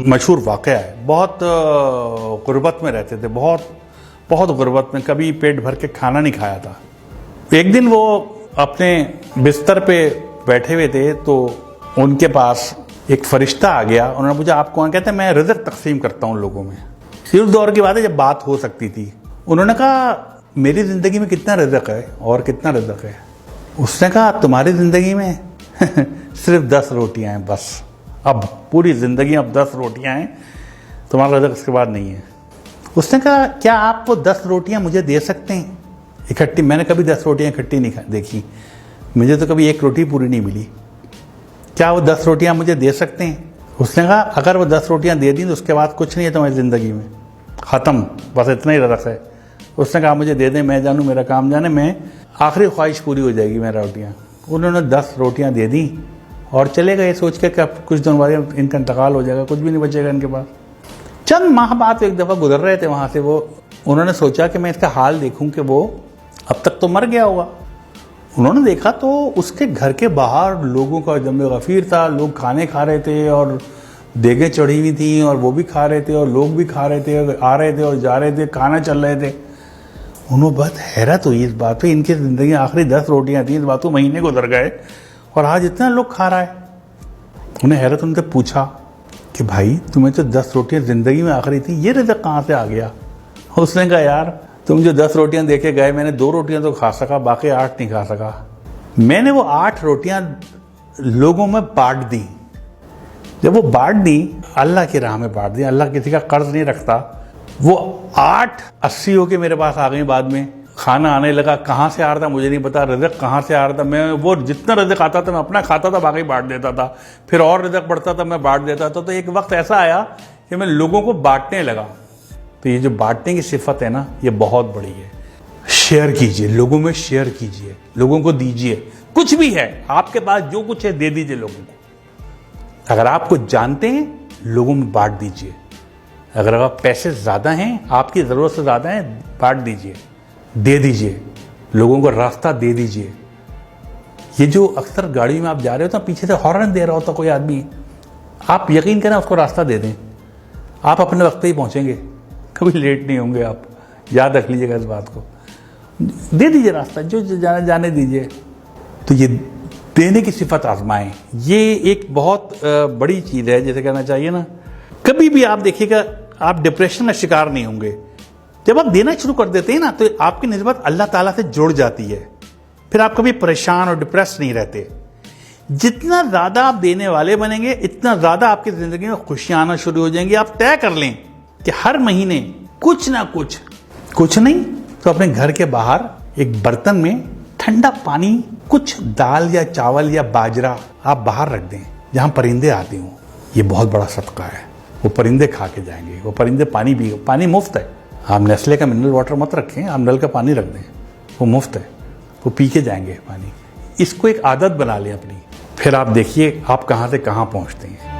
मशहूर वाक़या है। बहुत गुर्बत में रहते थे, बहुत गुर्बत में, कभी पेट भर के खाना नहीं खाया था। एक दिन वो अपने बिस्तर पे बैठे हुए थे तो उनके पास एक फरिश्ता आ गया। उन्होंने पूछा आप कौन? कहते हैं मैं रिज़्क़ तकसीम करता हूँ लोगों में। ये उस दौर की बात है जब बात हो सकती थी। उन्होंने कहा मेरी ज़िंदगी में कितना रिज़्क़ है और कितना रिज़्क़ है? उसने कहा तुम्हारी ज़िंदगी में सिर्फ 10 रोटियां हैं बस। अब पूरी ज़िंदगी अब 10 रोटियां हैं, तुम्हारा रिज़्क़ इसके बाद नहीं है। उसने कहा क्या आप वो 10 रोटियां मुझे दे सकते हैं इकट्ठी? मैंने कभी 10 रोटियां इकट्ठी नहीं देखी, मुझे तो कभी एक रोटी पूरी नहीं मिली। क्या वो 10 रोटियां मुझे दे सकते हैं? उसने कहा अगर वो 10 रोटियां दे दी तो उसके बाद कुछ नहीं है तुम्हारी ज़िंदगी में, ख़त्म, बस इतना ही रिज़्क़ है। उसने कहा मुझे दे दें, मैं जानूँ मेरा काम जाने, मैं आखिरी ख्वाहिश पूरी हो जाएगी मेरा रोटियाँ। उन्होंने 10 रोटियाँ दे दी और चले गए सोच के कि अब कुछ दिन बाद इनका इंतकाल हो जाएगा, कुछ भी नहीं बचेगा इनके पास। चंद माह बाद एक दफ़ा गुजर रहे थे वहाँ से, वो उन्होंने सोचा कि मैं इसका हाल देखूँ कि वो अब तक तो मर गया होगा। उन्होंने देखा तो उसके घर के बाहर लोगों का जमे गफ़ीर था, लोग खाने खा रहे थे और देगें चढ़ी हुई थी और वो भी खा रहे थे और लोग भी खा रहे थे, आ रहे थे और जा रहे थे, खाना चल रहे थे। उन्होंने बहुत हैरत हुई इस बात पे, इनकी ज़िंदगी में आखिरी 10 रोटियां थी, इस बात को महीने गुजर गए और आज इतना लोग खा रहा है। उन्हें हैरत उनसे पूछा कि भाई तुम्हें तो 10 रोटियां ज़िंदगी में आखिरी थी, ये रिज़्क़ कहाँ से आ गया? उसने कहा यार तुम जो 10 रोटियां दे के गए, मैंने 2 रोटियां तो खा सका, बाकी 8 नहीं खा सका। मैंने वो 8 रोटियां लोगों में बांट दी। जब वो बांट दी, अल्लाह की राह में बांट दी, अल्लाह किसी का कर्ज नहीं रखता। वो 8 80 होके मेरे पास आ गई। बाद में खाना आने लगा, कहाँ से आ रहा था मुझे नहीं पता, रिज़्क़ कहाँ से आ रहा था। मैं वो जितना रिज़्क़ आता था मैं अपना खाता था, बाकी बांट देता था, फिर और रिज़्क़ बढ़ता था मैं बांट देता था। तो एक वक्त ऐसा आया कि मैं लोगों को बांटने लगा। तो ये जो बांटने की सिफत है ना, ये बहुत बड़ी है। शेयर कीजिए, लोगों में शेयर कीजिए, लोगों को दीजिए। कुछ भी है आपके पास, जो कुछ है दे दीजिए लोगों को। अगर आप कुछ जानते हैं, लोगों में बांट दीजिए। अगर आप पैसे ज़्यादा हैं, आपकी ज़रूरत से ज़्यादा है, बांट दीजिए, दे दीजिए, लोगों को रास्ता दे दीजिए। ये जो अक्सर गाड़ी में आप जा रहे हो तो पीछे से हॉर्न दे रहा होता कोई आदमी, आप यकीन करें उसको रास्ता दे दें, आप अपने वक्त पे ही पहुँचेंगे, कभी लेट नहीं होंगे आप। याद रख लीजिएगा इस बात को। दे दीजिए रास्ता, जो जाने दीजिए। तो ये देने की सिफत आजमाएं, ये एक बहुत बड़ी चीज़ है। जैसे कहना चाहिए ना, कभी भी आप देखिएगा आप डिप्रेशन का शिकार नहीं होंगे। जब आप देना शुरू कर देते हैं ना, तो आपकी निस्बत अल्लाह ताला से जुड़ जाती है, फिर आप कभी परेशान और डिप्रेस नहीं रहते। जितना ज़्यादा आप देने वाले बनेंगे, इतना ज़्यादा आपकी ज़िंदगी में खुशियाँ आना शुरू हो जाएंगी। आप तय कर लें कि हर महीने कुछ ना कुछ नहीं तो अपने घर के बाहर एक बर्तन में ठंडा पानी, कुछ दाल या चावल या बाजरा आप बाहर रख दें जहाँ परिंदे आते हों। ये बहुत बड़ा सदका है। वो परिंदे खा के जाएंगे, वो परिंदे पानी पी, पानी मुफ्त है। आप नेस्ले का मिनरल वाटर मत रखें, आप नल का पानी रख दें, वो मुफ्त है, वो पी के जाएंगे पानी। इसको एक आदत बना लें अपनी, फिर आप देखिए आप कहाँ से कहाँ पहुँचते हैं।